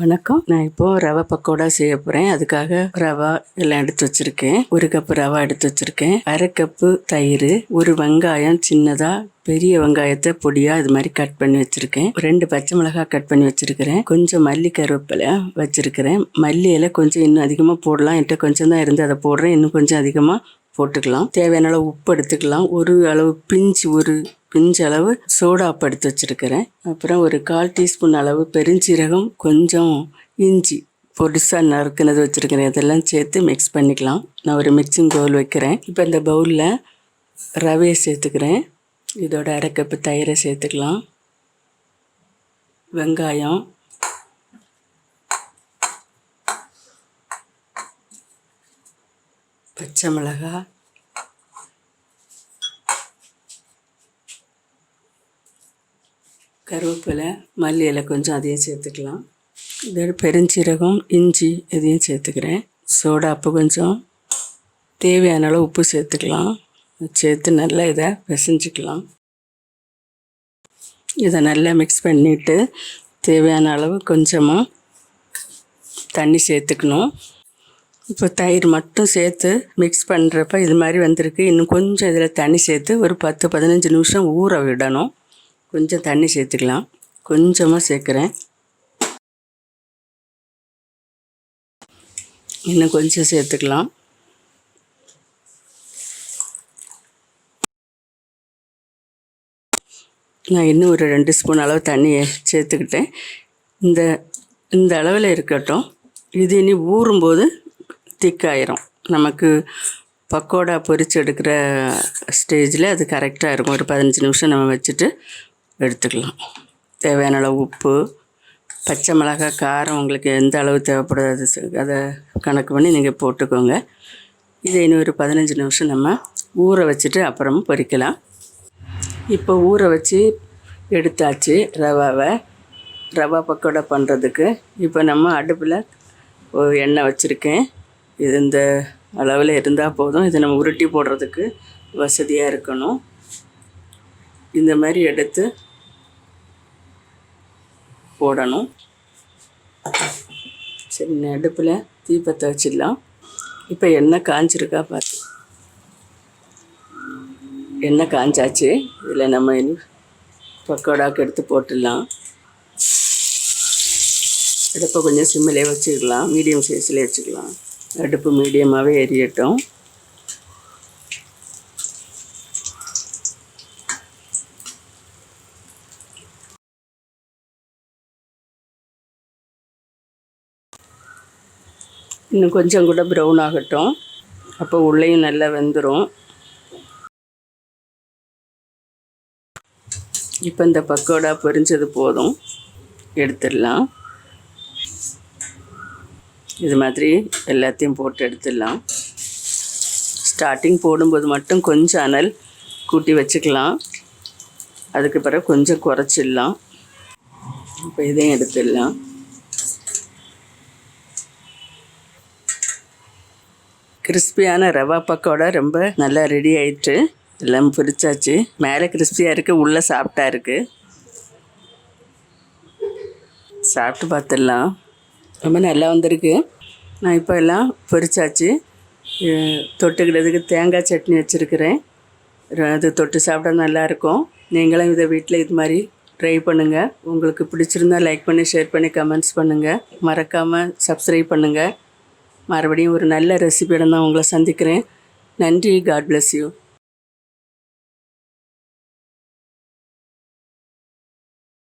வணக்கம். நான் இப்போது ரவை பக்கோடா செய்ய போகிறேன். அதுக்காக ரவா எல்லாம் எடுத்து வச்சுருக்கேன். 1 கப்பு ரவா எடுத்து வச்சுருக்கேன். 1/2 கப்பு தயிர், 1 வெங்காயம் சின்னதாக, பெரிய வெங்காயத்தை பொடியாக இது மாதிரி கட் பண்ணி வச்சுருக்கேன். 2 பச்சை மிளகாய் கட் பண்ணி வச்சுருக்கிறேன். கொஞ்சம் மல்லி கருவேப்பிலை வச்சுருக்கிறேன். மல்லி இலை கொஞ்சம் இன்னும் அதிகமாக போடலாம். என்கிட்ட கொஞ்சம் தான் இருந்து அதை போடுறேன். இன்னும் கொஞ்சம் அதிகமாக போட்டுக்கலாம். தேவையான அளவு உப்பு எடுத்துக்கலாம். ஒரு பிஞ்சு அளவு சோடா உப்பு எடுத்து வச்சுருக்கிறேன். அப்புறம் ஒரு 1/4 டீஸ்பூன் அளவு பெருஞ்சீரகம், கொஞ்சம் இஞ்சி பொடிசாக நறுக்குனது வச்சுருக்கிறேன். இதெல்லாம் சேர்த்து மிக்ஸ் பண்ணிக்கலாம். நான் ஒரு மிக்சிங் பவுல் வைக்கிறேன். இப்போ இந்த பவுலில் ரவையை சேர்த்துக்கிறேன். இதோட 1/2 கப்பு தயிரை சேர்த்துக்கலாம். வெங்காயம், பச்சை மிளகாய், கருவேப்பிலை, மல்லி இலை கொஞ்சம் அதையும் சேர்த்துக்கலாம். இதோட பெருஞ்சீரகம், இஞ்சி இதையும் சேர்த்துக்கிறேன். சோடா உப்பு கொஞ்சம், தேவையான அளவு உப்பு சேர்த்துக்கலாம். சேர்த்து நல்லா இதை பிசைஞ்சிக்கலாம். இதை நல்லா மிக்ஸ் பண்ணிவிட்டு தேவையான அளவு கொஞ்சமாக தண்ணி சேர்த்துக்கணும். இப்போ தயிர் மட்டும் சேர்த்து மிக்ஸ் பண்ணுறப்ப இது மாதிரி வந்திருக்கு. இன்னும் கொஞ்சம் இதில் தண்ணி சேர்த்து ஒரு 10-15 நிமிஷம் ஊற விடணும். கொஞ்சம் தண்ணி சேர்த்துக்கலாம். கொஞ்சமாக சேர்க்குறேன். இன்னும் கொஞ்சம் சேர்த்துக்கலாம். நான் இன்னும் ஒரு 2 ஸ்பூன் அளவு தண்ணியை சேர்த்துக்கிட்டேன். இந்த அளவில் இருக்கட்டும். இது இனி ஊறும்போது திக்காயிரும். நமக்கு பக்கோடா பொரிச்சு எடுக்கிற ஸ்டேஜில் அது கரெக்டாக இருக்கும். ஒரு 15 நிமிஷம் நம்ம வச்சுட்டு எடுத்துக்கலாம். தேவையான அளவு உப்பு, பச்சை மிளகாய் காரம் உங்களுக்கு எந்த அளவு தேவைப்படுது அதை கணக்கு பண்ணி நீங்கள் போட்டுக்கோங்க. இதை இன்னும் ஒரு 15 நிமிஷம் நம்ம ஊற வச்சுட்டு அப்புறமா பொரிக்கலாம். இப்போ ஊற வச்சு எடுத்தாச்சு ரவா பக்கோடா பண்ணுறதுக்கு. இப்போ நம்ம அடுப்பில் எண்ணெய் வச்சுருக்கேன். இது இந்த அளவில் இருந்தால் போதும். இதை நம்ம உருட்டி போடுறதுக்கு வசதியாக இருக்கணும். இந்த மாதிரி எடுத்து போடணும். சரி, அடுப்பில் தீ பற்ற வச்சிடலாம். இப்போ எண்ணெய் காஞ்சிருக்கா பார்த்து. எண்ணெய் காஞ்சாச்சு. இதில் நம்ம பக்கோடாவுக்கு எடுத்து போட்டுடலாம். அடுப்பை கொஞ்சம் சிம்மிலே வச்சுக்கலாம். மீடியம் சைஸில் வச்சுக்கலாம். அடுப்பு மீடியமாகவே எரியட்டும். இன்னும் கொஞ்சம் கூட ப்ரௌன் ஆகட்டும். அப்போ உள்ளேயும் நல்லா வெந்துடும். இப்போ இந்த பக்கோடா பொரிஞ்சது போதும், எடுத்துடலாம். இது மாதிரி எல்லாத்தையும் போட்டு எடுத்துடலாம். ஸ்டார்டிங் போடும்போது மட்டும் கொஞ்சம் அனல் கூட்டி வச்சுக்கலாம். அதுக்கு பிறகு கொஞ்சம் குறைச்சிடலாம். இப்போ இதையும் எடுத்துடலாம். கிறிஸ்பியான ரவா பக்கோடா ரொம்ப நல்லா ரெடி ஆயிட்டு. எல்லாம் பொரிச்சாச்சு. மேலே கிறிஸ்பியாக இருக்குது, உள்ளே சாஃப்டாக இருக்குது. சாப்பிட்டு பார்த்துடலாம். ரொம்ப நல்லா வந்திருக்கு. நான் இப்போ எல்லாம் பொரிச்சாச்சு. தொட்டுக்கிறதுக்கு தேங்காய் சட்னி வச்சுருக்கிறேன். அது தொட்டு சாப்பிட்டா நல்லாயிருக்கும். நீங்களும் இதை வீட்டில் இது மாதிரி ட்ரை பண்ணுங்கள். உங்களுக்கு பிடிச்சிருந்தா லைக் பண்ணி, ஷேர் பண்ணி, கமெண்ட்ஸ் பண்ணுங்கள். மறக்காமல் சப்ஸ்கிரைப் பண்ணுங்கள். மறுபடியும் ஒரு நல்ல ரெசிபியோட நான் உங்களை சந்திக்கிறேன். நன்றி. God bless you.